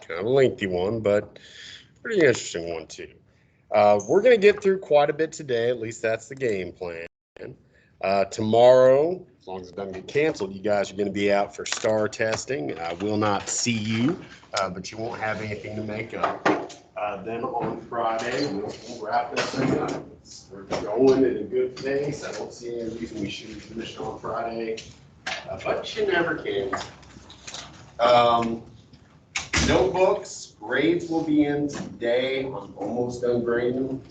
Kind of a lengthy one, but pretty interesting one too. We're going to get through quite a bit today. At least that's the game plan. Tomorrow, as long as it doesn't get canceled, you guys are going to be out for STAR testing. I will not see you, but you won't have anything to make up. Then on Friday, we'll wrap this thing up. We're going at a good pace. I don't see any reason we shouldn't finish on Friday, but you never can. Um, Notebooks, grades will be in today. I'm almost done grading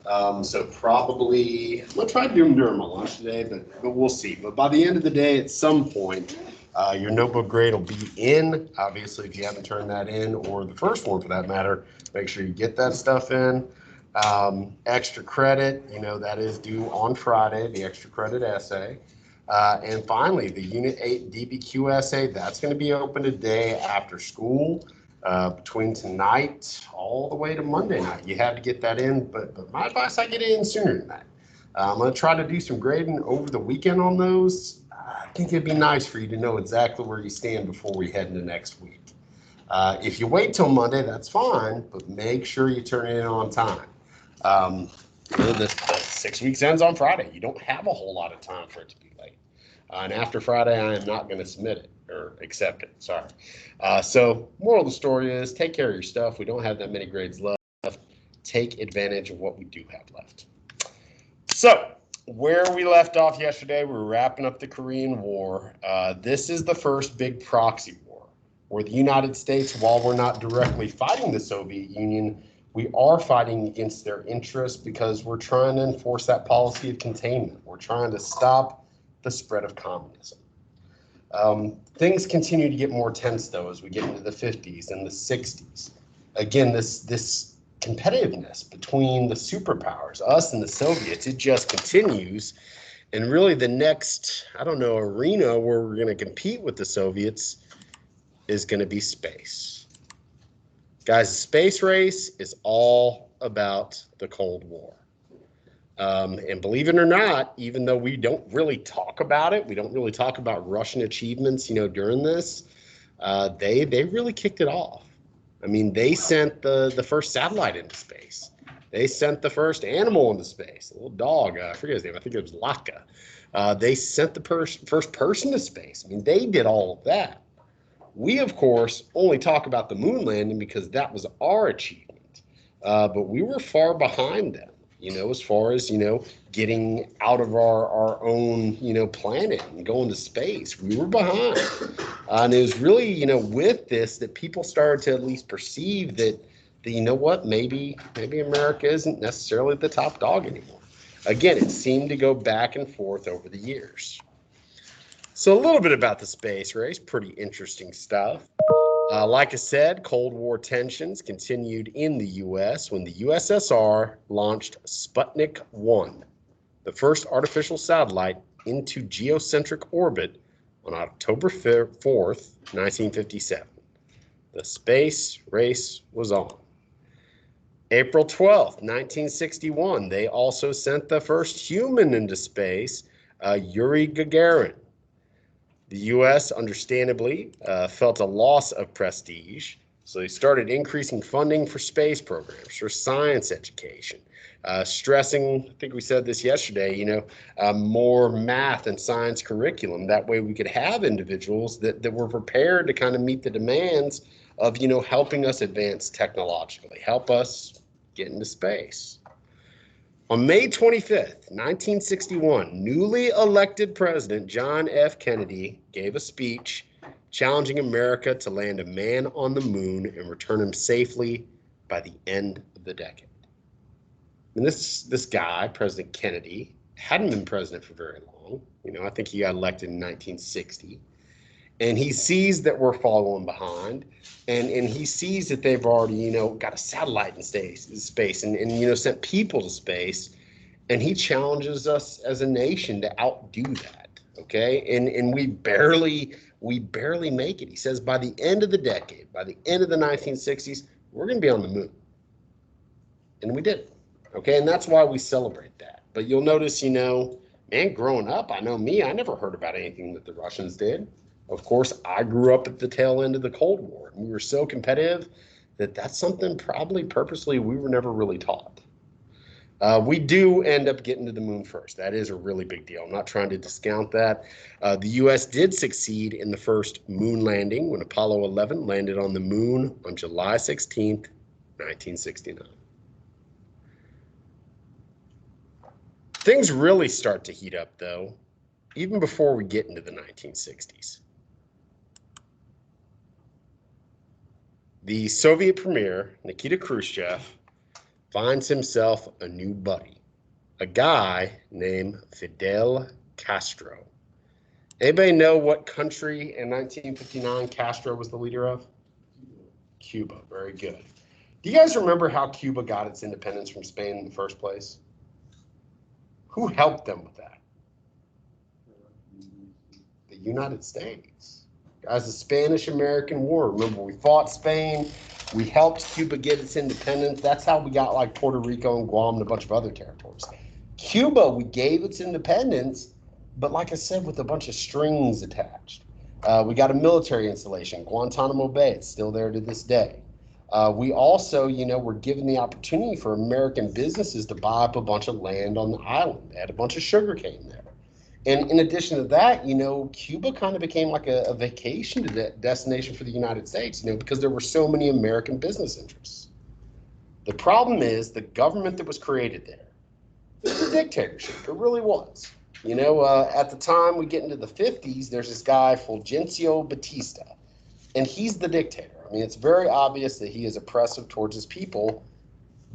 them. So probably, I'm gonna try to do them during my lunch today, but we'll see. But by the end of the day, at some point, your notebook grade will be in. Obviously, if you haven't turned that in, or the first one for that matter, make sure you get that stuff in. Extra credit, that is due on Friday, the extra credit essay. And finally, the Unit 8 DBQ essay, that's going to be open today after school. Between tonight all the way to Monday night. You have to get that in, but my advice, I get it in sooner than that. I'm going to try to do some grading over the weekend on those. I think it'd be nice for you to know exactly where you stand before we head into next week. If you wait till Monday, that's fine, but make sure you turn it in on time. The 6 weeks ends on Friday. You don't have a whole lot of time for it to be late. And after Friday, I am not going to submit it or accept it. Sorry. So moral of the story is take care of your stuff. We don't have that many grades left. Take advantage of what we do have left. So where we left off yesterday, we were wrapping up the Korean War. This is the first big proxy war where the United States, while we're not directly fighting the Soviet Union, we are fighting against their interests because we're trying to enforce that policy of containment. We're trying to stop the spread of communism. Things continue to get more tense, though, as we get into the 50s and the 60s. Again, this competitiveness between the superpowers, us and the Soviets, it just continues. And really the next, arena where we're going to compete with the Soviets is going to be space. Guys, the space race is all about the Cold War. And believe it or not, even though we don't really talk about it, we don't really talk about Russian achievements, during this, they really kicked it off. I mean, they sent the first satellite into space. They sent the first animal into space, a little dog, I forget his name, I think it was Latka. They sent the first person to space. I mean, they did all of that. We, of course, only talk about the moon landing because that was our achievement. But we were far behind them. As far as, getting out of our own, planet and going to space. We were behind. And it was really, with this that people started to at least perceive that maybe America isn't necessarily the top dog anymore. Again, it seemed to go back and forth over the years. So a little bit about the space race, pretty interesting stuff. Like I said, Cold War tensions continued in the U.S. when the USSR launched Sputnik 1, the first artificial satellite into geocentric orbit on October 4th, 1957. The space race was on. April 12th, 1961, they also sent the first human into space, Yuri Gagarin. The U.S., understandably, felt a loss of prestige, so they started increasing funding for space programs, for science education, stressing, I think we said this yesterday, more math and science curriculum. That way we could have individuals that were prepared to kind of meet the demands of, helping us advance technologically, help us get into space. On May 25th, 1961, newly elected President John F. Kennedy gave a speech challenging America to land a man on the moon and return him safely by the end of the decade. And this guy, President Kennedy, hadn't been president for very long. I think he got elected in 1960. And he sees that we're following behind, and he sees that they've already, got a satellite in space and sent people to space, and he challenges us as a nation to outdo that, okay? And we barely make it. He says by the end of the decade, by the end of the 1960s, we're going to be on the moon. And we did, okay? And that's why we celebrate that. But you'll notice, growing up, I know me, I never heard about anything that the Russians did. Of course, I grew up at the tail end of the Cold War, and we were so competitive that that's something probably purposely we were never really taught. We do end up getting to the moon first. That is a really big deal. I'm not trying to discount that. The U.S. did succeed in the first moon landing when Apollo 11 landed on the moon on July 16th, 1969. Things really start to heat up, though, even before we get into the 1960s. The Soviet premier, Nikita Khrushchev, finds himself a new buddy, a guy named Fidel Castro. Anybody know what country in 1959 Castro was the leader of? Cuba. Very good. Do you guys remember how Cuba got its independence from Spain in the first place? Who helped them with that? The United States. Guys, the Spanish-American War. Remember, we fought Spain. We helped Cuba get its independence. That's how we got like Puerto Rico and Guam and a bunch of other territories. Cuba, we gave its independence, but like I said, with a bunch of strings attached. We got a military installation, Guantanamo Bay. It's still there to this day. We also, were given the opportunity for American businesses to buy up a bunch of land on the island. They had a bunch of sugarcane there. And in addition to that, Cuba kind of became like a vacation destination for the United States, because there were so many American business interests. The problem is the government that was created there, it was a dictatorship. It really was. At the time we get into the 50s, there's this guy, Fulgencio Batista, and he's the dictator. I mean, it's very obvious that he is oppressive towards his people,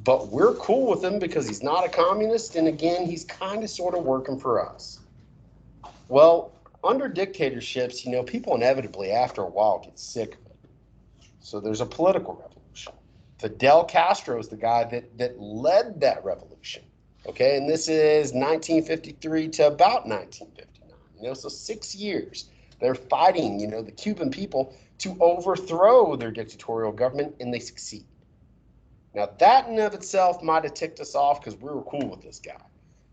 but we're cool with him because he's not a communist, and again, he's kind of sort of working for us. Well, under dictatorships, people inevitably, after a while, get sick of it. So there's a political revolution. Fidel Castro is the guy that led that revolution. Okay, and this is 1953 to about 1959. So 6 years. They're fighting, the Cuban people to overthrow their dictatorial government, and they succeed. Now, that in and of itself might have ticked us off because we were cool with this guy.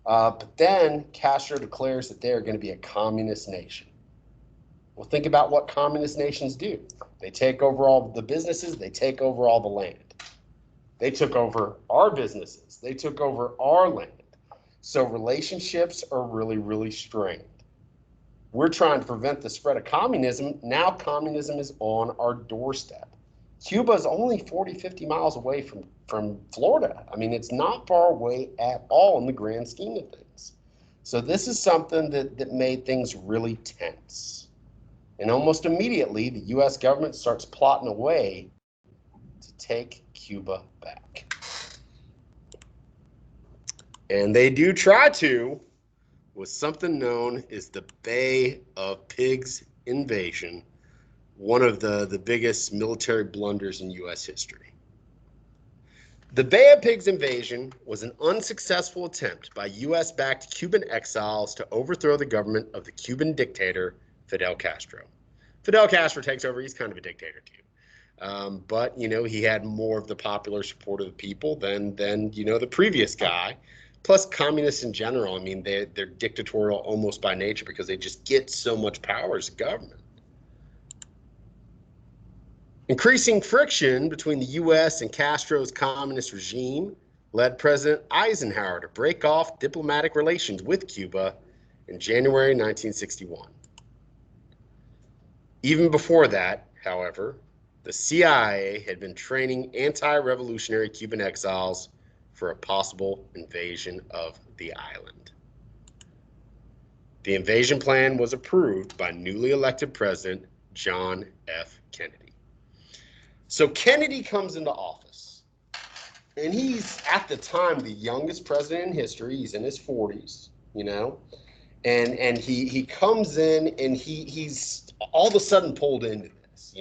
But then Castro declares that they are going to be a communist nation. Well, think about what communist nations do. They take over all the businesses. They take over all the land. They took over our businesses. They took over our land. So relationships are really, really strained. We're trying to prevent the spread of communism. Now communism is on our doorstep. Cuba is only 40, 50 miles away from Florida. I mean, it's not far away at all in the grand scheme of things. So this is something that made things really tense. And almost immediately, the U.S. government starts plotting a way to take Cuba back. And they do try to with something known as the Bay of Pigs invasion, one of the biggest military blunders in U.S. history. The Bay of Pigs invasion was an unsuccessful attempt by U.S.-backed Cuban exiles to overthrow the government of the Cuban dictator, Fidel Castro. Fidel Castro takes over. He's kind of a dictator, too. But, he had more of the popular support of the people than the previous guy. Plus, communists in general, I mean, they're dictatorial almost by nature because they just get so much power as a government. Increasing friction between the U.S. and Castro's communist regime led President Eisenhower to break off diplomatic relations with Cuba in January 1961. Even before that, however, the CIA had been training anti-revolutionary Cuban exiles for a possible invasion of the island. The invasion plan was approved by newly elected President John F. Kennedy. So Kennedy comes into office, and he's, at the time, the youngest president in history. He's in his 40s, and he comes in, and he's all of a sudden pulled into this,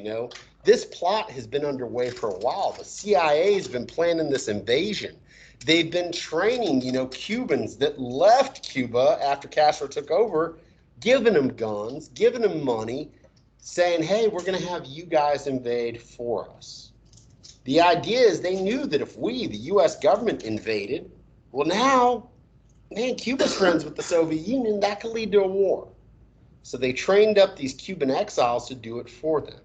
This plot has been underway for a while. The CIA has been planning this invasion. They've been training, Cubans that left Cuba after Castro took over, giving them guns, giving them money, saying, hey, we're going to have you guys invade for us. The idea is they knew that if we, the U.S. government, invaded, well, now, man, Cuba's friends with the Soviet Union, that could lead to a war. So they trained up these Cuban exiles to do it for them.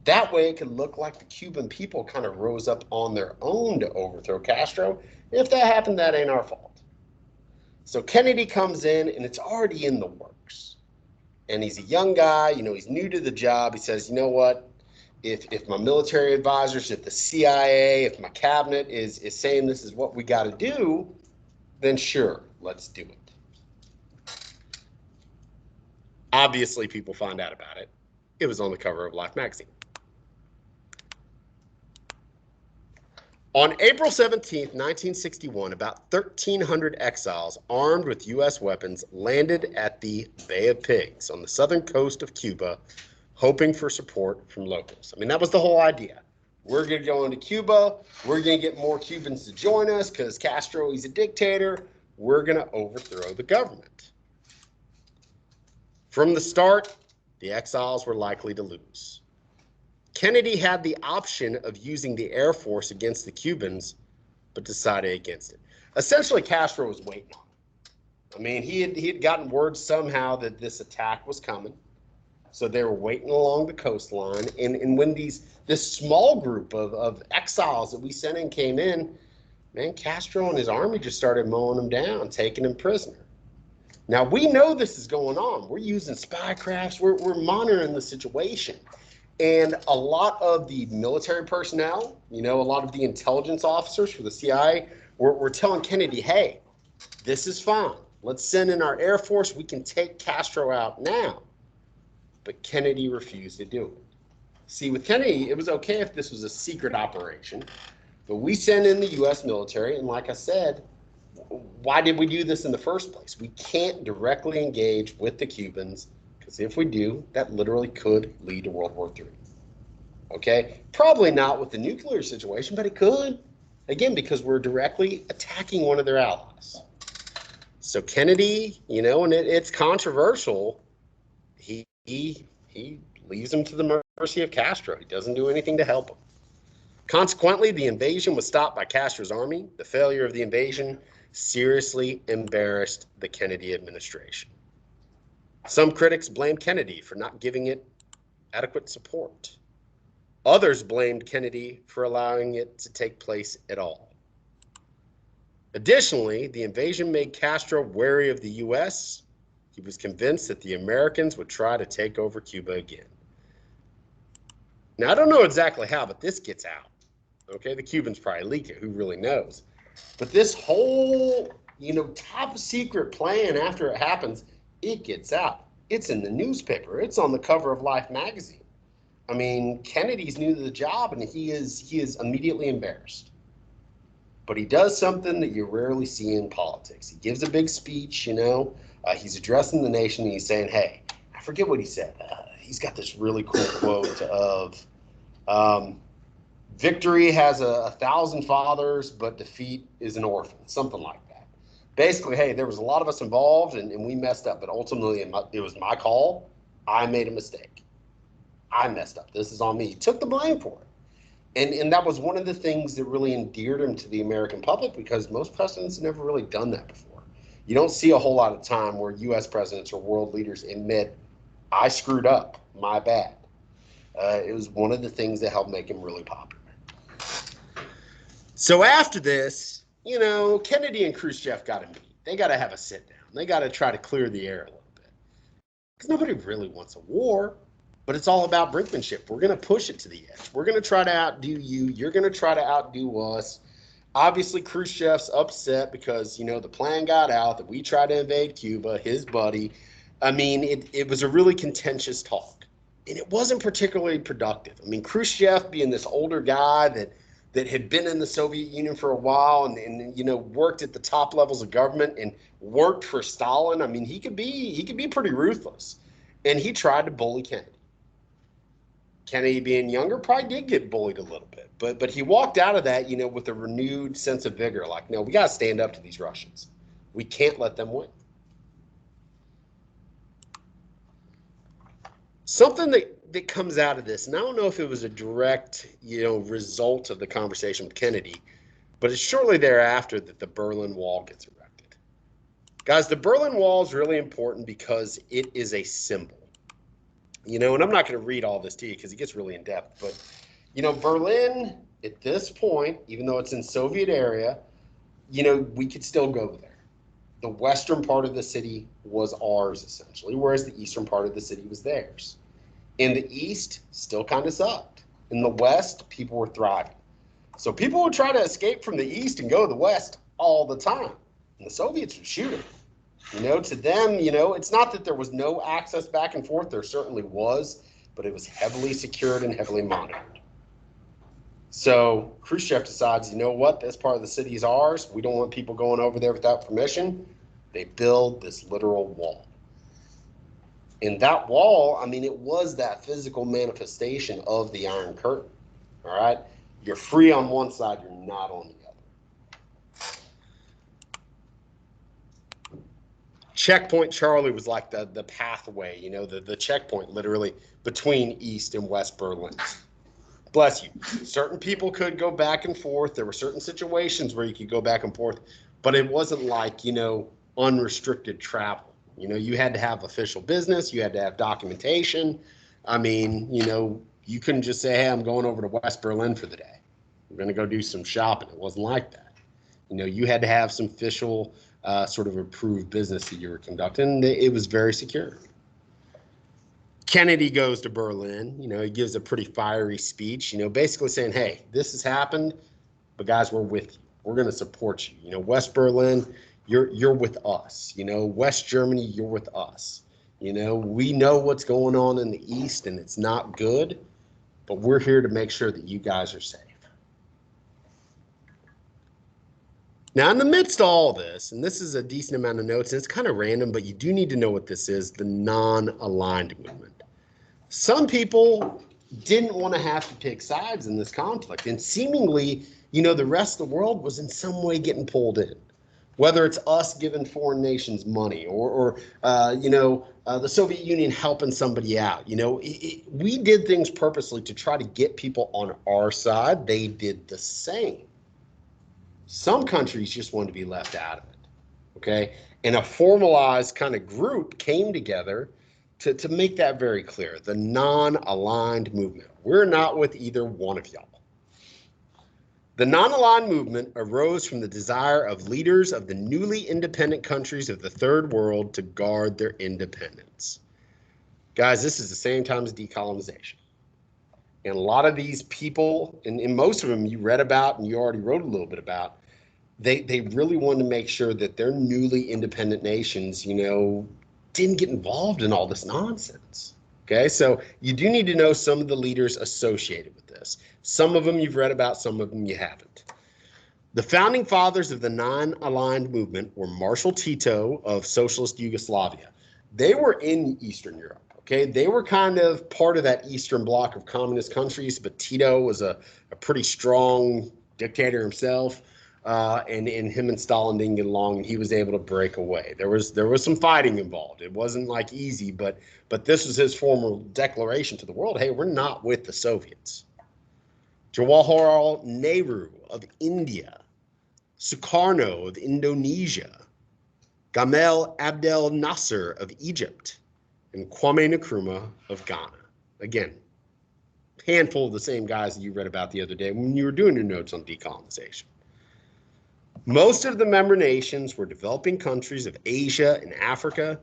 That way it could look like the Cuban people kind of rose up on their own to overthrow Castro. If that happened, that ain't our fault. So Kennedy comes in and it's already in the works. And he's a young guy, he's new to the job. He says, you know what? If my military advisors, if the CIA, if my cabinet is saying this is what we got to do, then sure, let's do it. Obviously, people find out about it. It was on the cover of Life magazine. On April 17th, 1961, about 1,300 exiles armed with U.S. weapons landed at the Bay of Pigs on the southern coast of Cuba, hoping for support from locals. I mean, that was the whole idea. We're going to go into Cuba. We're going to get more Cubans to join us because Castro, he's a dictator. We're going to overthrow the government. From the start, the exiles were likely to lose. Kennedy had the option of using the Air Force against the Cubans, but decided against it. Essentially, Castro was waiting on it. I mean, he had gotten word somehow that this attack was coming. So they were waiting along the coastline. And when this small group of exiles that we sent in came in, man, Castro and his army just started mowing them down, taking them prisoner. Now, we know this is going on. We're using spy crafts. We're monitoring the situation. And a lot of the military personnel, a lot of the intelligence officers for the CIA, were telling Kennedy, hey, this is fine. Let's send in our Air Force. We can take Castro out now. But Kennedy refused to do it. See, with Kennedy, it was okay if this was a secret operation. But we sent in the U.S. military, and like I said, why did we do this in the first place? We can't directly engage with the Cubans, because if we do, that literally could lead to World War III. Okay? Probably not with the nuclear situation, but it could. Again, because we're directly attacking one of their allies. So Kennedy, and it's controversial, he leaves him to the mercy of Castro. He doesn't do anything to help him. Consequently, the invasion was stopped by Castro's army. The failure of the invasion seriously embarrassed the Kennedy administration. Some critics blamed Kennedy for not giving it adequate support. Others blamed Kennedy for allowing it to take place at all. Additionally, the invasion made Castro wary of the U.S. He was convinced that the Americans would try to take over Cuba again. Now, I don't know exactly how, but this gets out. Okay, the Cubans probably leak it. Who really knows? But this whole, top secret plan after it happens, it gets out. It's in the newspaper. It's on the cover of Life magazine. I mean, Kennedy's new to the job, and he is immediately embarrassed. But he does something that you rarely see in politics. He gives a big speech, he's addressing the nation, and he's saying, hey, I forget what he said. He's got this really cool quote of, victory has 1,000 fathers, but defeat is an orphan, something like that. Basically, hey, there was a lot of us involved, and we messed up, but ultimately it was my call. I made a mistake. I messed up. This is on me. He took the blame for it. And that was one of the things that really endeared him to the American public, because most presidents have never really done that before. You don't see a whole lot of time where U.S. presidents or world leaders admit, I screwed up, my bad. It was one of the things that helped make him really popular. So after this, Kennedy and Khrushchev got to meet. They got to have a sit down. They got to try to clear the air a little bit. Because nobody really wants a war, but it's all about brinkmanship. We're going to push it to the edge. We're going to try to outdo you. You're going to try to outdo us. Obviously, Khrushchev's upset because, the plan got out that we tried to invade Cuba, his buddy. I mean, it was a really contentious talk. And it wasn't particularly productive. I mean, Khrushchev being this older guy that had been in the Soviet Union for a while and worked at the top levels of government and worked for Stalin. I mean, he could be pretty ruthless. And he tried to bully Kennedy. Kennedy, being younger, probably did get bullied a little bit. But he walked out of that, with a renewed sense of vigor. Like, no, we got to stand up to these Russians. We can't let them win. Something that comes out of this, and I don't know if it was a direct, result of the conversation with Kennedy, but it's shortly thereafter that the Berlin Wall gets erected. Guys, the Berlin Wall is really important because it is a symbol. You know, and I'm not going to read all this to you because it gets really in depth, but, you know, Berlin at this point, even though it's in Soviet area, you know, we could still go there. The western part of the city was ours essentially, whereas the eastern part of the city was theirs. In the east, still kind of sucked. In the west, people were thriving. So people would try to escape from the east and go to the west all the time. And the Soviets would shoot them. You know, to them, you know, it's not that there was no access back and forth. There certainly was, but it was heavily secured and heavily monitored. So Khrushchev decides, you know what, this part of the city is ours. We don't want people going over there without permission. They build this literal wall. And that wall, I mean, it was that physical manifestation of the Iron Curtain. All right? You're free on one side, you're not on the other. Checkpoint Charlie was like the pathway, you know, the checkpoint literally between East and West Berlin. Bless you. Certain people could go back and forth. There were certain situations where you could go back and forth, but it wasn't like, you know, unrestricted travel. You know, you had to have official business. You had to have documentation. I mean, you know, you couldn't just say, hey, I'm going over to West Berlin for the day. I'm going to go do some shopping. It wasn't like that. You know, you had to have some official sort of approved business that you were conducting. It was very secure. Kennedy goes to Berlin. You know, he gives a pretty fiery speech, you know, basically saying, hey, this has happened, but guys, we're with you. We're going to support you. You know, West Berlin, you're with us. You know, West Germany, you're with us. You know, we know what's going on in the East and it's not good, but we're here to make sure that you guys are safe. Now, in the midst of all this, and this is a decent amount of notes, and it's kind of random, but you do need to know what this is, the non-aligned movement. Some people didn't want to have to pick sides in this conflict, and seemingly, you know, the rest of the world was in some way getting pulled in. Whether it's us giving foreign nations money or you know, the Soviet Union helping somebody out. You know, we did things purposely to try to get people on our side. They did the same. Some countries just wanted to be left out of it, okay? And a formalized kind of group came together to make that very clear, the non-aligned movement. We're not with either one of y'all. The non-aligned movement arose from the desire of leaders of the newly independent countries of the third world to guard their independence. Guys, this is the same time as decolonization. And a lot of these people, and most of them you read about and you already wrote a little bit about, they really wanted to make sure that their newly independent nations, you know, didn't get involved in all this nonsense. Okay, so you do need to know some of the leaders associated with this. Some of them you've read about, some of them you haven't. The founding fathers of the non-aligned movement were Marshal Tito of Socialist Yugoslavia. They were in Eastern Europe. Okay, they were kind of part of that Eastern Bloc of communist countries, but Tito was a pretty strong dictator himself. And him and Stalin didn't get along, and he was able to break away. There was some fighting involved. It wasn't like easy, but this was his formal declaration to the world: hey, we're not with the Soviets. Jawaharlal Nehru of India, Sukarno of Indonesia, Gamal Abdel Nasser of Egypt, and Kwame Nkrumah of Ghana. Again, handful of the same guys that you read about the other day when you were doing your notes on decolonization. Most of the member nations were developing countries of Asia and Africa,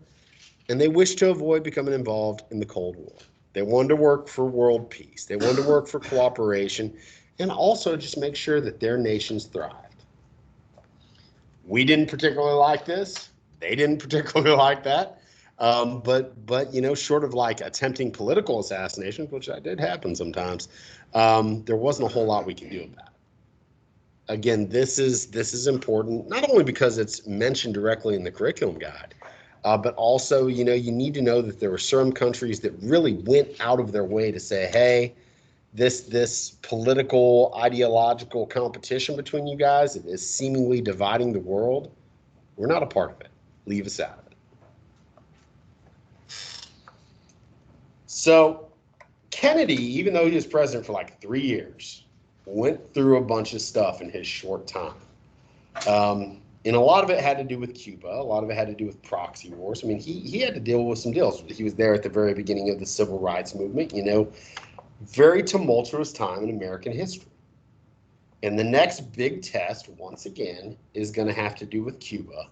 and they wished to avoid becoming involved in the Cold War. They wanted to work for world peace. They wanted to work for cooperation and also just make sure that their nations thrived. We didn't particularly like this. They didn't particularly like that. But you know, short of like attempting political assassination, which that did happen sometimes, there wasn't a whole lot we could do about it. Again, this is important, not only because it's mentioned directly in the curriculum guide, but also, you know, you need to know that there were some countries that really went out of their way to say, hey, this political, ideological competition between you guys is seemingly dividing the world. We're not a part of it. Leave us out of it. So Kennedy, even though he was president for like 3 years, went through a bunch of stuff in his short time. And a lot of it had to do with Cuba. A lot of it had to do with proxy wars. I mean, he had to deal with some deals. He was there at the very beginning of the civil rights movement, very tumultuous time in American history. And the next big test, once again, is going to have to do with Cuba.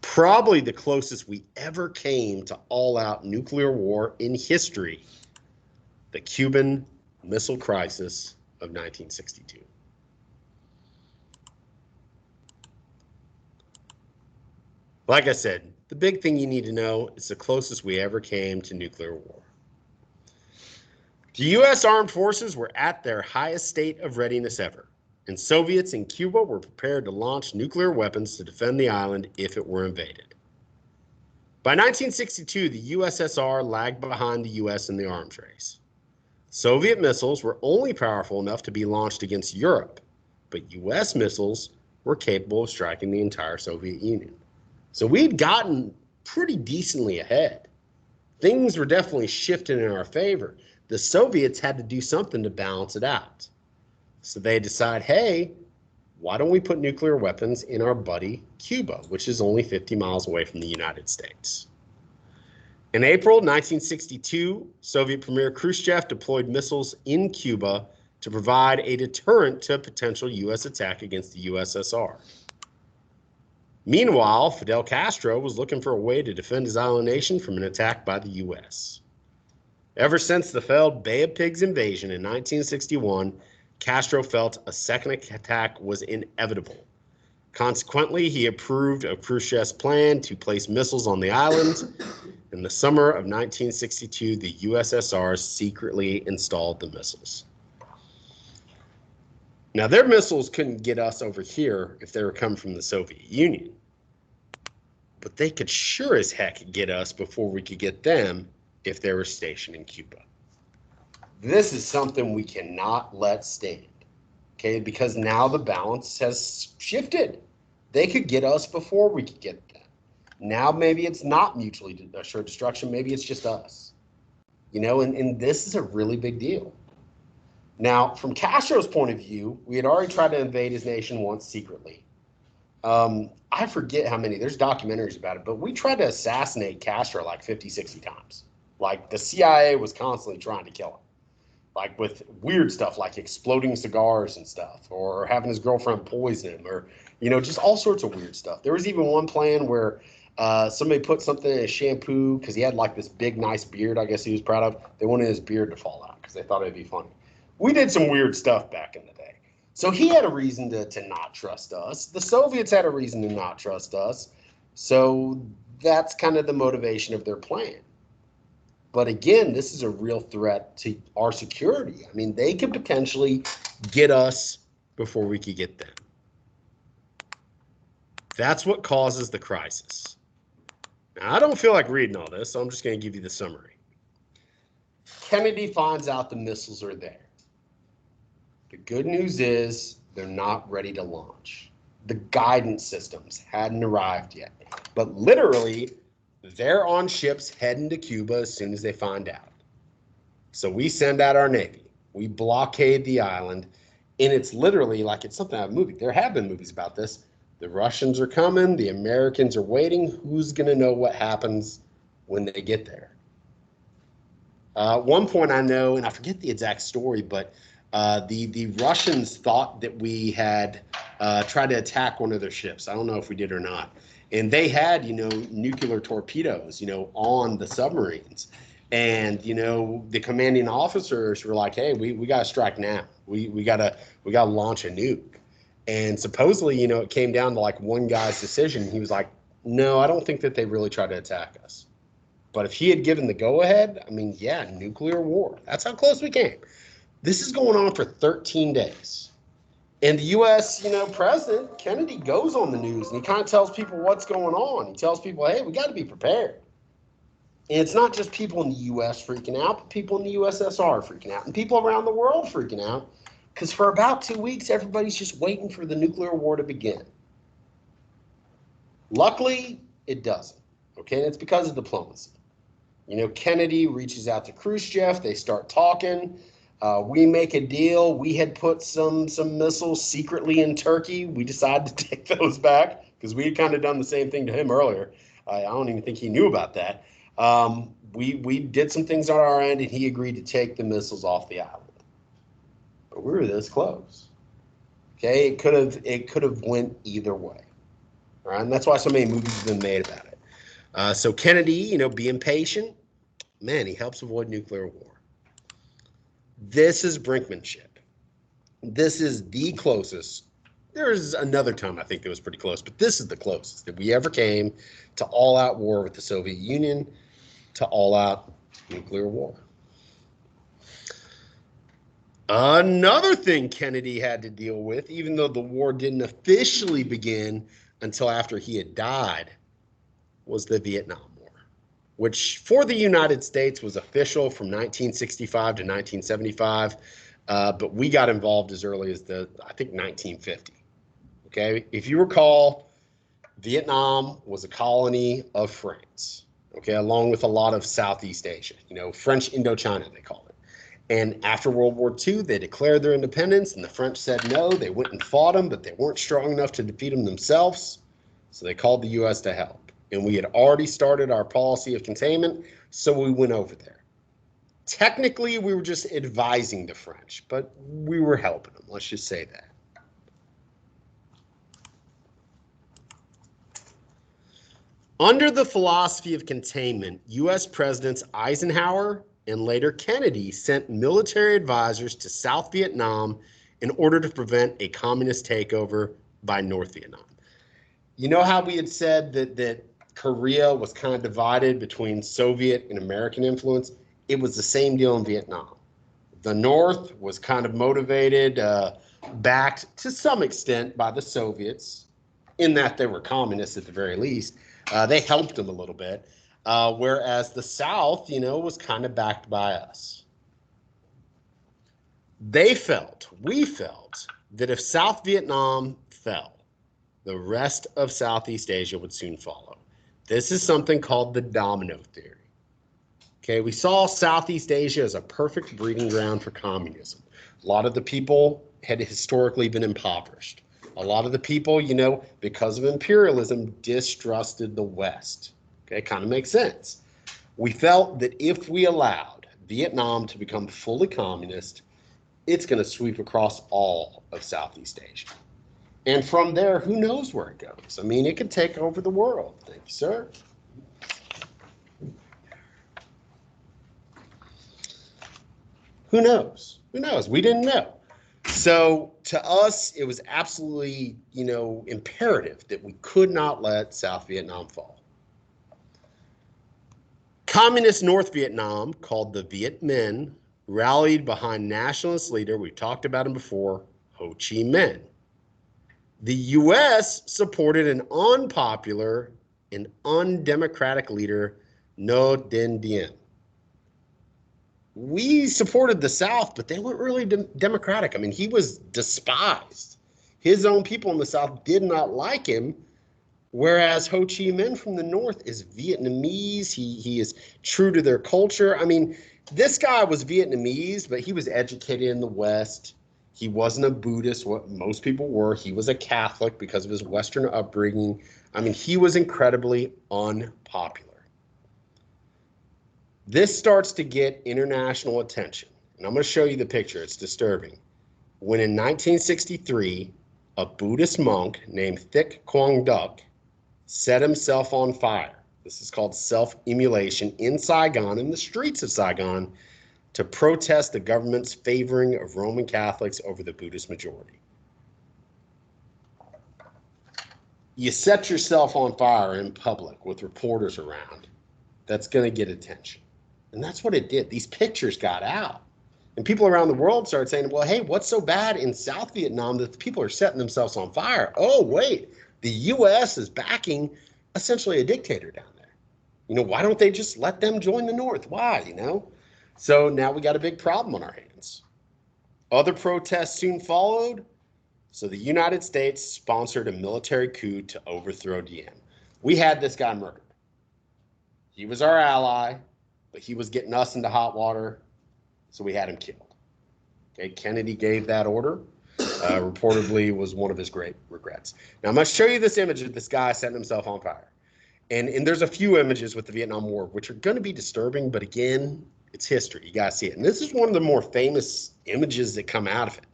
Probably the closest we ever came to all-out nuclear war in history, the Cuban Missile Crisis of 1962. Like I said, the big thing you need to know is the closest we ever came to nuclear war. The U.S. armed forces were at their highest state of readiness ever, and Soviets in Cuba were prepared to launch nuclear weapons to defend the island if it were invaded. By 1962, the USSR lagged behind the U.S. in the arms race. Soviet missiles were only powerful enough to be launched against Europe, but U.S. missiles were capable of striking the entire Soviet Union. So we'd gotten pretty decently ahead. Things were definitely shifting in our favor. The Soviets had to do something to balance it out. So they decide, hey, why don't we put nuclear weapons in our buddy Cuba, which is only 50 miles away from the United States. In April 1962, Soviet Premier Khrushchev deployed missiles in Cuba to provide a deterrent to a potential U.S. attack against the USSR. Meanwhile, Fidel Castro was looking for a way to defend his island nation from an attack by the U.S. Ever since the failed Bay of Pigs invasion in 1961, Castro felt a second attack was inevitable. Consequently, he approved of Khrushchev's plan to place missiles on the island. In the summer of 1962, the USSR secretly installed the missiles. Now, their missiles couldn't get us over here if they were coming from the Soviet Union. But they could sure as heck get us before we could get them if they were stationed in Cuba. This is something we cannot let stand, okay? Because now the balance has shifted. They could get us before we could get them. Now maybe it's not mutually assured destruction. Maybe it's just us, and this is a really big deal. Now, from Castro's point of view, we had already tried to invade his nation once secretly. I forget how many, there's documentaries about it, but we tried to assassinate Castro like 50, 60 times. Like the CIA was constantly trying to kill him, like with weird stuff like exploding cigars and stuff, or having his girlfriend poison him, or, just all sorts of weird stuff. There was even one plan where somebody put something in his shampoo because he had like this big, nice beard, I guess he was proud of. They wanted his beard to fall out because they thought it'd be funny. We did some weird stuff back in the day. So he had a reason to not trust us. The Soviets had a reason to not trust us. So that's kind of the motivation of their plan. But again, this is a real threat to our security. I mean, they could potentially get us before we could get them. That's what causes the crisis. Now, I don't feel like reading all this, so I'm just going to give you the summary. Kennedy finds out the missiles are there. The good news is they're not ready to launch. The guidance systems hadn't arrived yet. But literally, they're on ships heading to Cuba as soon as they find out. So we send out our Navy. We blockade the island. And it's literally like it's something out of a movie. There have been movies about this. The Russians are coming. The Americans are waiting. Who's going to know what happens when they get there? One point I know, and I forget the exact story, but the Russians thought that we had tried to attack one of their ships. I don't know if we did or not. And they had, nuclear torpedoes, on the submarines. And, the commanding officers were like, hey, we got to strike now. We got to launch a nuke. And supposedly, it came down to like one guy's decision. He was like, no, I don't think that they really tried to attack us. But if he had given the go-ahead, I mean, yeah, nuclear war. That's how close we came. This is going on for 13 days. And the U.S., President Kennedy goes on the news and he kind of tells people what's going on. He tells people, hey, we got to be prepared. And it's not just people in the U.S. freaking out, but people in the USSR freaking out and people around the world freaking out. Because for about 2 weeks, everybody's just waiting for the nuclear war to begin. Luckily, it doesn't. Okay, and it's because of diplomacy. Kennedy reaches out to Khrushchev. They start talking. We make a deal. We had put some missiles secretly in Turkey. We decided to take those back because we had kind of done the same thing to him earlier. I don't even think he knew about that. We did some things on our end, and he agreed to take the missiles off the island. But we were this close. Okay, it could have went either way. All right, and that's why so many movies have been made about it. So Kennedy, being patient, man, he helps avoid nuclear war. This is brinkmanship. This is the closest. There's another time I think it was pretty close, but this is the closest that we ever came to all-out war with the Soviet Union, to all-out nuclear war. Another thing Kennedy had to deal with, even though the war didn't officially begin until after he had died, was the Vietnam War, which for the United States was official from 1965 to 1975, but we got involved as early as I think 1950. Okay, if you recall, Vietnam was a colony of France, okay, along with a lot of Southeast Asia, French Indochina, they call it. And after World War II, they declared their independence, and the French said no. They went and fought them, but they weren't strong enough to defeat them themselves, so they called the U.S. to help. And we had already started our policy of containment, so we went over there. Technically, we were just advising the French, but we were helping them. Let's just say that. Under the philosophy of containment, U.S. Presidents Eisenhower and later Kennedy sent military advisors to South Vietnam in order to prevent a communist takeover by North Vietnam. You know how we had said that Korea was kind of divided between Soviet and American influence? It was the same deal in Vietnam. The North was kind of motivated, backed to some extent by the Soviets, in that they were communists at the very least. They helped them a little bit, whereas the South, was kind of backed by us. We felt that if South Vietnam fell, the rest of Southeast Asia would soon follow. This is something called the domino theory. Okay, we saw Southeast Asia as a perfect breeding ground for communism. A lot of the people had historically been impoverished. A lot of the people, because of imperialism, distrusted the West. Okay, kind of makes sense. We felt that if we allowed Vietnam to become fully communist, it's going to sweep across all of Southeast Asia. And from there, who knows where it goes? I mean, it could take over the world. Thank you, sir. Who knows? Who knows? We didn't know. So to us, it was absolutely, imperative that we could not let South Vietnam fall. Communist North Vietnam, called the Viet Minh, rallied behind nationalist leader, we've talked about him before, Ho Chi Minh. The U.S. supported an unpopular and undemocratic leader, Ngo Dinh Diem. We supported the South, but they weren't really democratic. I mean, he was despised. His own people in the South did not like him, whereas Ho Chi Minh from the North is Vietnamese. He is true to their culture. I mean, this guy was Vietnamese, but he was educated in the West. He wasn't a Buddhist, what most people were. He was a Catholic because of his Western upbringing. I mean, he was incredibly unpopular. This starts to get international attention, and I'm going to show you the picture. It's disturbing. When in 1963, a Buddhist monk named Thich Quang Duc set himself on fire. This is called self-immolation in Saigon, in the streets of Saigon, to protest the government's favoring of Roman Catholics over the Buddhist majority. You set yourself on fire in public with reporters around, that's going to get attention. And that's what it did. These pictures got out. And people around the world started saying, well, hey, what's so bad in South Vietnam that the people are setting themselves on fire? Oh, wait, the U.S. is backing essentially a dictator down there. Why don't they just let them join the North? Why, So now we got a big problem on our hands. Other protests soon followed. So the United States sponsored a military coup to overthrow Diem. We had this guy murdered. He was our ally, but he was getting us into hot water, so we had him killed. Okay, Kennedy gave that order. Reportedly was one of his great regrets. Now I'm going to show you this image of this guy setting himself on fire. And there's a few images with the Vietnam War, which are going to be disturbing, but again, it's history. You got to see it. And this is one of the more famous images that come out of it.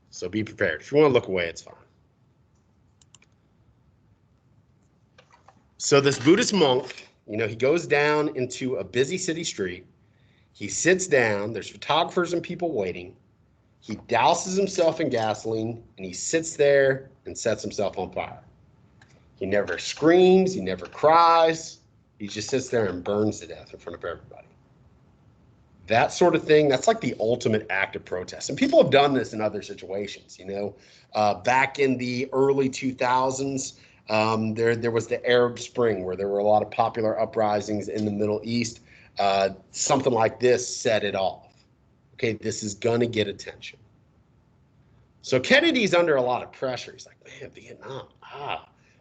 So be prepared. If you want to look away, it's fine. So this Buddhist monk, you know, he goes down into a busy city street. He sits down. There's photographers and people waiting. He douses himself in gasoline, and he sits there and sets himself on fire. He never screams. He never cries. He just sits there and burns to death in front of everybody. That sort of thing, that's like the ultimate act of protest. And people have done this in other situations, you know. Back in the early 2000s, there was the Arab Spring, where there were a lot of popular uprisings in the Middle East. Something like this set it off. Okay, this is going to get attention. So Kennedy's under a lot of pressure. He's like, man, Vietnam,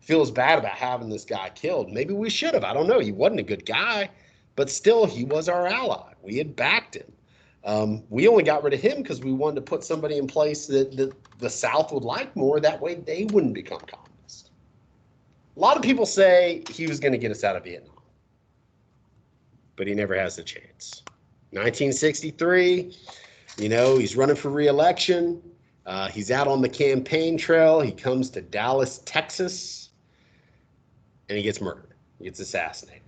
feels bad about having this guy killed. Maybe we should have. I don't know. He wasn't a good guy, but still, he was our ally. We had backed him. We only got rid of him because we wanted to put somebody in place that the South would like more. That way, they wouldn't become communists. A lot of people say he was going to get us out of Vietnam, but he never has the chance. 1963, you know, he's running for re-election. He's out on the campaign trail. He comes to Dallas, Texas, and he gets murdered. He gets assassinated.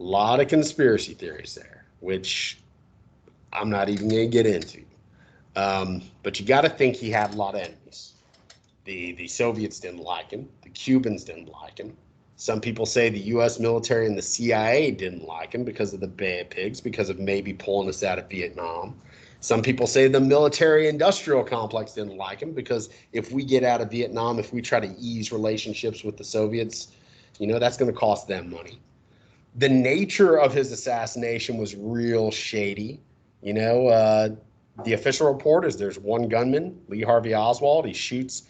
A lot of conspiracy theories there, which I'm not even going to get into. But you got to think he had a lot of enemies. The Soviets didn't like him. The Cubans didn't like him. Some people say the U.S. military and the CIA didn't like him because of the Bay of Pigs, because of maybe pulling us out of Vietnam. Some people say the military-industrial complex didn't like him because if we get out of Vietnam, if we try to ease relationships with the Soviets, you know, that's going to cost them money. The nature of his assassination was real shady. You know, the official report is there's one gunman, Lee Harvey Oswald. He shoots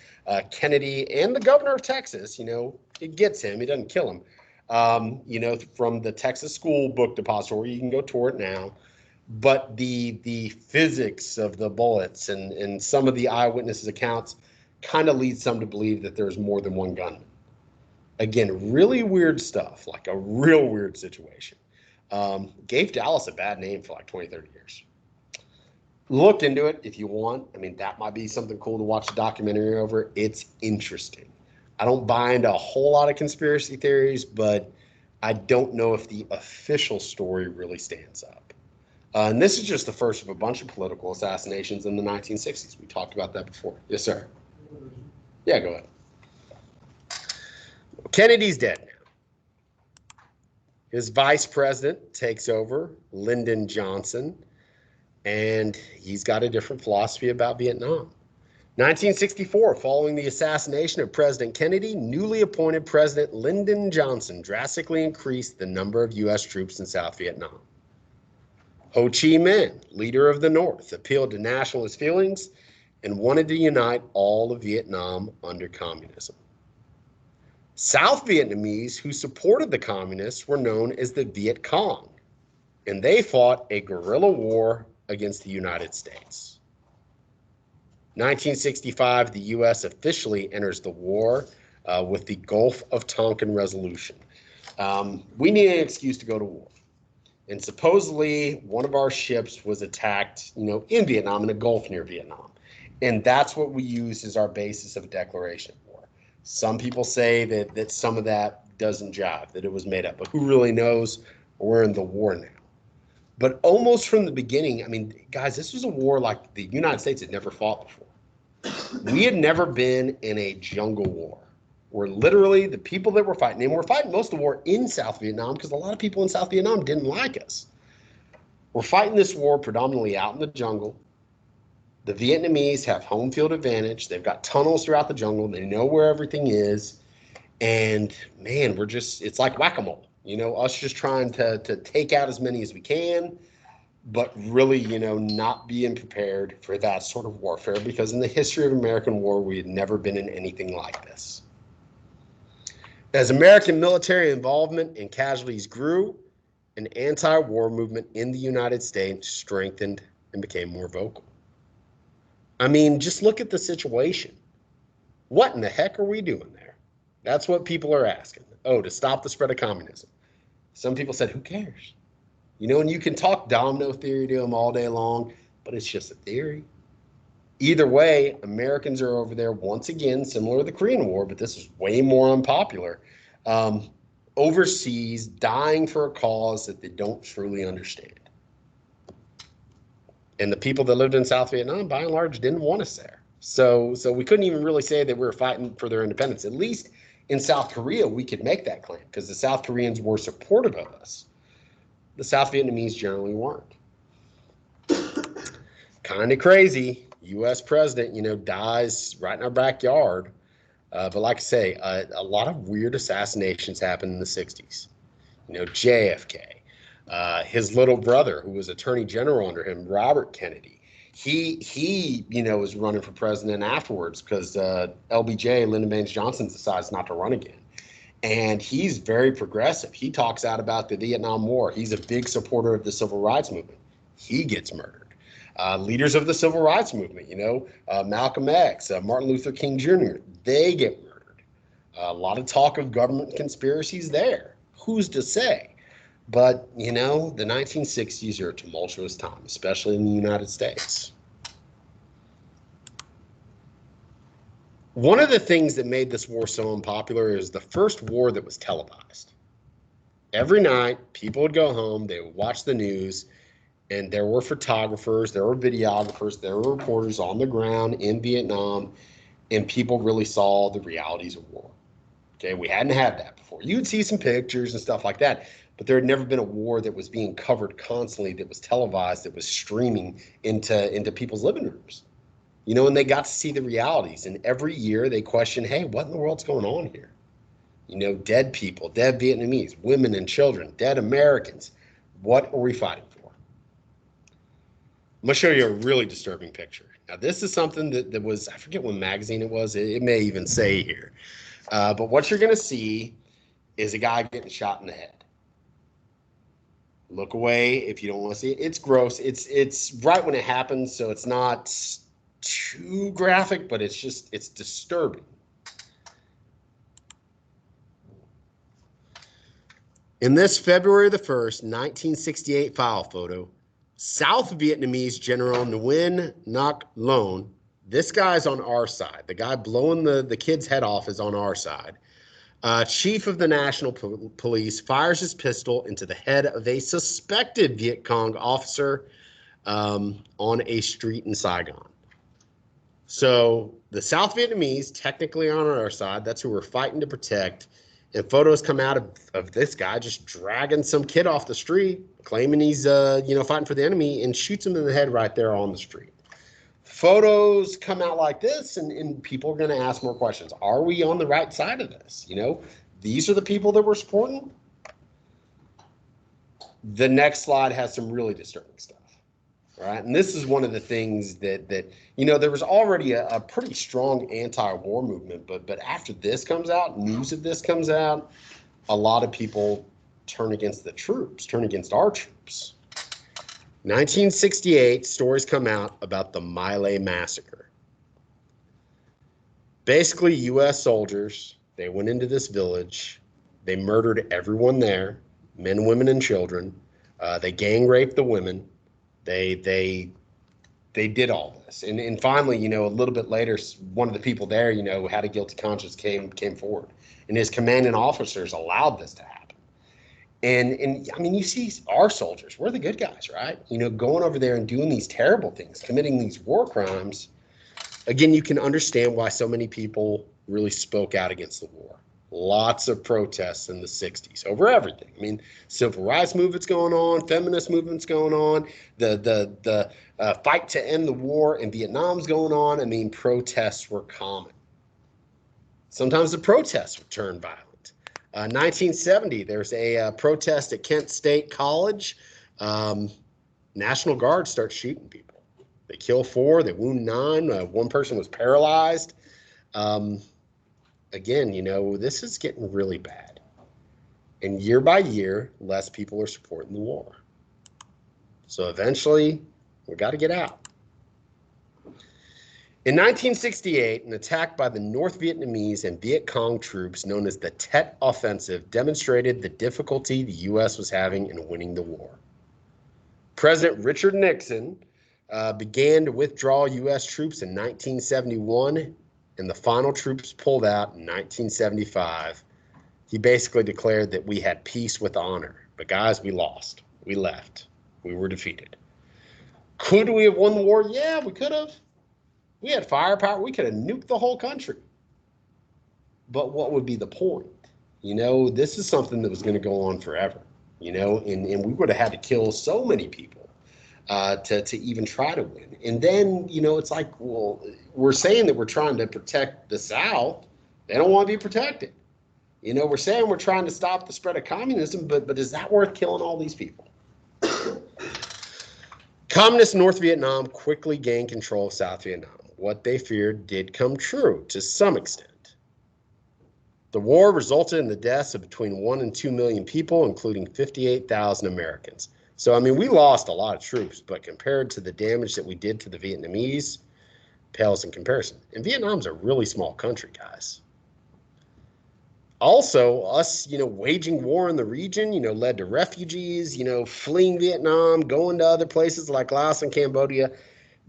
Kennedy and the governor of Texas. You know, it gets him. He doesn't kill him. You know, from the Texas School Book Depository, you can go tour it now. But the physics of the bullets and some of the eyewitnesses' accounts kind of lead some to believe that there's more than one gunman. Again, really weird stuff, like a real weird situation. Gave Dallas a bad name for like 20, 30 years. Look into it if you want. I mean, that might be something cool to watch a documentary over. It's interesting. I don't buy into a whole lot of conspiracy theories, but I don't know if the official story really stands up. And this is just the first of a bunch of political assassinations in the 1960s. We talked about that before. Yes, sir. Yeah, go ahead. Kennedy's dead now. His vice president takes over, Lyndon Johnson, and he's got a different philosophy about Vietnam. 1964, following the assassination of President Kennedy, newly appointed President Lyndon Johnson drastically increased the number of U.S. troops in South Vietnam. Ho Chi Minh, leader of the North, appealed to nationalist feelings and wanted to unite all of Vietnam under communism. South Vietnamese who supported the communists were known as the Viet Cong, and they fought a guerrilla war against the United States. 1965, the U.S. officially enters the war with the Gulf of Tonkin Resolution. We need an excuse to go to war. And supposedly one of our ships was attacked, you know, in Vietnam, in a Gulf near Vietnam. And that's what we use as our basis of a declaration of war. Some people say that some of that doesn't jive, that it was made up. But who really knows? We're in the war now. But almost from the beginning, I mean, guys, this was a war like the United States had never fought before. We had never been in a jungle war where literally the people that were fighting, and we're fighting most of the war in South Vietnam because a lot of people in South Vietnam didn't like us. We're fighting this war predominantly out in the jungle. The Vietnamese have home field advantage. They've got tunnels throughout the jungle. They know where everything is. And man, it's like whack-a-mole. You know, us just trying to take out as many as we can, but really, you know, not being prepared for that sort of warfare because in the history of American war, we had never been in anything like this. As American military involvement and casualties grew, an anti-war movement in the United States strengthened and became more vocal. I mean, just look at the situation. What in the heck are we doing there? That's what people are asking. Oh, to stop the spread of communism. Some people said, who cares? You know, and you can talk domino theory to them all day long, but it's just a theory. Either way, Americans are over there once again, similar to the Korean War, but this is way more unpopular. Um, Overseas, dying for a cause that they don't truly understand. And the people that lived in South Vietnam, by and large, didn't want us there. So we couldn't even really say that we were fighting for their independence. At least in South Korea, we could make that claim because the South Koreans were supportive of us. The South Vietnamese generally weren't. Kind of crazy. U.S. president, dies right in our backyard. But like I say, a lot of weird assassinations happened in the 60s. JFK, his little brother, who was Attorney General under him, Robert Kennedy. He was running for president afterwards because LBJ, Lyndon Baines Johnson, decides not to run again. And he's very progressive. He talks out about the Vietnam War. He's a big supporter of the civil rights movement. He gets murdered. Leaders of the civil rights movement, Malcolm X, Martin Luther King Jr., they get murdered. A lot of talk of government conspiracies there. Who's to say? But, the 1960s are a tumultuous time, especially in the United States. One of the things that made this war so unpopular is the first war that was televised. Every night, people would go home, they would watch the news, and there were photographers, there were videographers, there were reporters on the ground in Vietnam, and people really saw the realities of war. Okay, we hadn't had that before. You'd see some pictures and stuff like that, but there had never been a war that was being covered constantly, that was televised, that was streaming into people's living rooms. And they got to see the realities. And every year they question, hey, what in the world's going on here? Dead people, dead Vietnamese, women and children, dead Americans. What are we fighting for? I'm going to show you a really disturbing picture. Now, this is something that was, I forget what magazine it was. It may even say here. But what you're going to see is a guy getting shot in the head. Look away if you don't want to see it. It's gross. It's right when it happens, so it's not too graphic, but it's disturbing. In this February the 1st, 1968 file photo, South Vietnamese General Nguyen Ngoc Loan, this guy's on our side. The guy blowing the kid's head off is on our side. Chief of the National Police fires his pistol into the head of a suspected Viet Cong officer on a street in Saigon. So the South Vietnamese, technically on our side, that's who we're fighting to protect. And photos come out of this guy just dragging some kid off the street, claiming he's fighting for the enemy, and shoots him in the head right there on the street. Photos come out like this, and people are going to ask more questions. Are we on the right side of this? These are the people that we're supporting. The next slide has some really disturbing stuff. Right. And this is one of the things that there was already a pretty strong anti-war movement, but after this comes out, news of this comes out, a lot of people turn against the troops, turn against our troops. 1968, stories come out about the My Lai massacre. Basically, U.S. soldiers, they went into this village, they murdered everyone there, men, women, and children. They gang raped the women. They did all this, and finally, a little bit later, one of the people there, who had a guilty conscience, came forward, and his commanding officers allowed this to happen. And I mean, you see our soldiers, we're the good guys, right? Going over there and doing these terrible things, committing these war crimes. Again, you can understand why so many people really spoke out against the war. Lots of protests in the 60s over everything. I mean, civil rights movement's going on, feminist movement's going on, the fight to end the war in Vietnam's going on. I mean, protests were common. Sometimes the protests would turn violent. 1970, there's a protest at Kent State College. National Guard starts shooting people. They kill 4, they wound 9. One person was paralyzed. Again, this is getting really bad. And year by year, less people are supporting the war. So eventually, we got to get out. In 1968, an attack by the North Vietnamese and Viet Cong troops known as the Tet Offensive demonstrated the difficulty the U.S. was having in winning the war. President Richard Nixon began to withdraw U.S. troops in 1971, and the final troops pulled out in 1975. He basically declared that we had peace with honor. But guys, we lost. We left. We were defeated. Could we have won the war? Yeah, we could have. We had firepower. We could have nuked the whole country. But what would be the point? You know, this is something that was going to go on forever, you know, and we would have had to kill so many people to even try to win. And then, you know, it's like, well, we're saying that we're trying to protect the South. They don't want to be protected. You know, we're saying we're trying to stop the spread of communism, but is that worth killing all these people? Communist North Vietnam quickly gained control of South Vietnam. What they feared did come true to some extent. The war resulted in the deaths of between 1 and 2 million people, including 58,000 Americans. So, I mean, we lost a lot of troops, but compared to the damage that we did to the Vietnamese, pales in comparison. And Vietnam's a really small country, guys. Also, us, you know, waging war in the region, you know, led to refugees, you know, fleeing Vietnam, going to other places like Laos and Cambodia.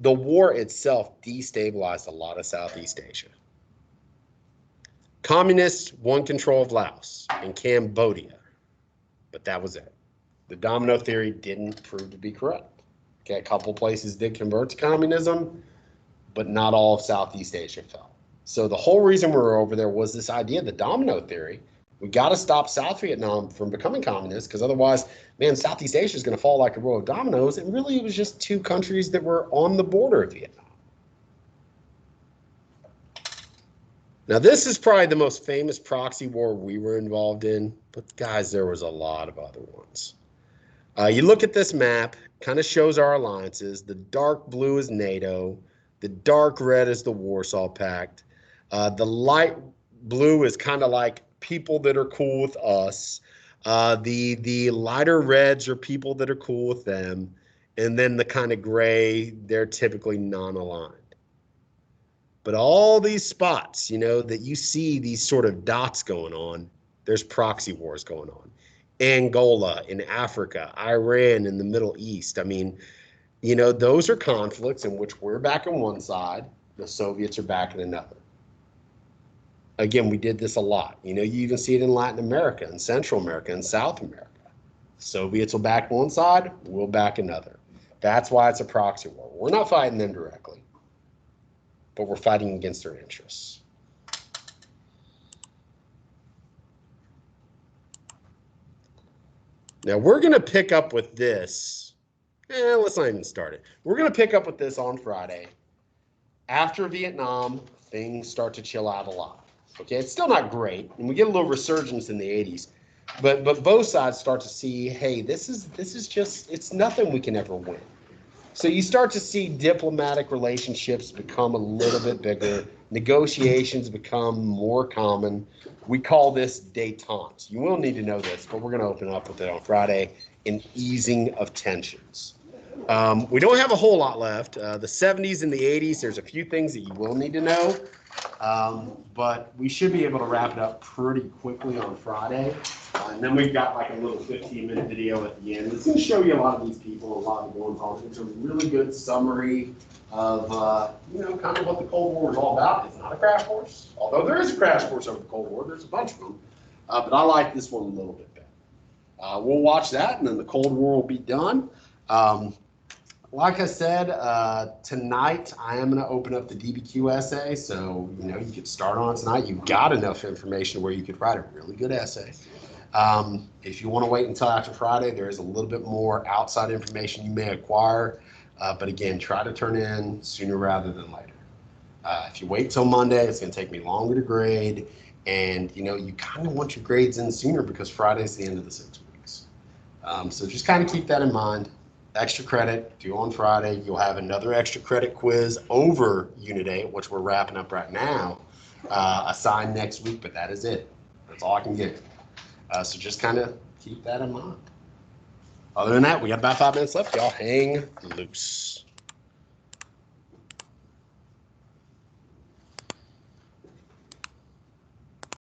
The war itself destabilized a lot of Southeast Asia. Communists won control of Laos and Cambodia, but that was it. The domino theory didn't prove to be correct. Okay, a couple places did convert to communism, but not all of Southeast Asia fell. So the whole reason we were over there was this idea, the domino theory. We got to stop South Vietnam from becoming communist, because otherwise, man, Southeast Asia is going to fall like a row of dominoes. And really, it was just two countries that were on the border of Vietnam. Now, this is probably the most famous proxy war we were involved in, but guys, there was a lot of other ones. You look at this map, kind of shows our alliances. The dark blue is NATO. The dark red is the Warsaw Pact. The light blue is kind of like people that are cool with us. The lighter reds are people that are cool with them. And then the kind of gray, they're typically non-aligned. But all these spots, you know, that you see these sort of dots going on, there's proxy wars going on. Angola in Africa, Iran in the Middle East. I mean, you know, those are conflicts in which we're back on one side, the Soviets are back in another. Again, we did this a lot. You know, you even see it in Latin America and Central America and South America. Soviets will back one side, we'll back another. That's why it's a proxy war. We're not fighting them directly, but we're fighting against their interests. Now, we're going to pick up with this. Let's not even start it. We're going to pick up with this on Friday. After Vietnam, things start to chill out a lot. Okay, it's still not great, and we get a little resurgence in the 80s, but both sides start to see, hey, this is just, it's nothing we can ever win. So you start to see diplomatic relationships become a little bit bigger, negotiations become more common. We call this détente. You will need to know this, but we're going to open up with it on Friday, an easing of tensions. We don't have a whole lot left. The 70s and the 80s, there's a few things that you will need to know. But we should be able to wrap it up pretty quickly on Friday. And then we've got like a little 15-minute video at the end. It's going to show you a lot of these people, a lot of the goings on. It's a really good summary of, you know, kind of what the Cold War was all about. It's not a crash course, although there is a crash course over the Cold War. There's a bunch of them. But I like this one a little bit better. We'll watch that, and then the Cold War will be done. Like I said, tonight I am going to open up the DBQ essay, so you know you could start on it tonight. You've got enough information where you could write a really good essay. If you want to wait until after Friday, there is a little bit more outside information you may acquire, but again, try to turn in sooner rather than later. If you wait till Monday, it's going to take me longer to grade, and you know you kind of want your grades in sooner because Friday's the end of the 6 weeks. So just kind of keep that in mind. Extra credit due on Friday. You'll have another extra credit quiz over Unit 8, which we're wrapping up right now, assigned next week, but that is it. That's all I can give. So just kind of keep that in mind. Other than that, we got about 5 minutes left. Y'all hang loose.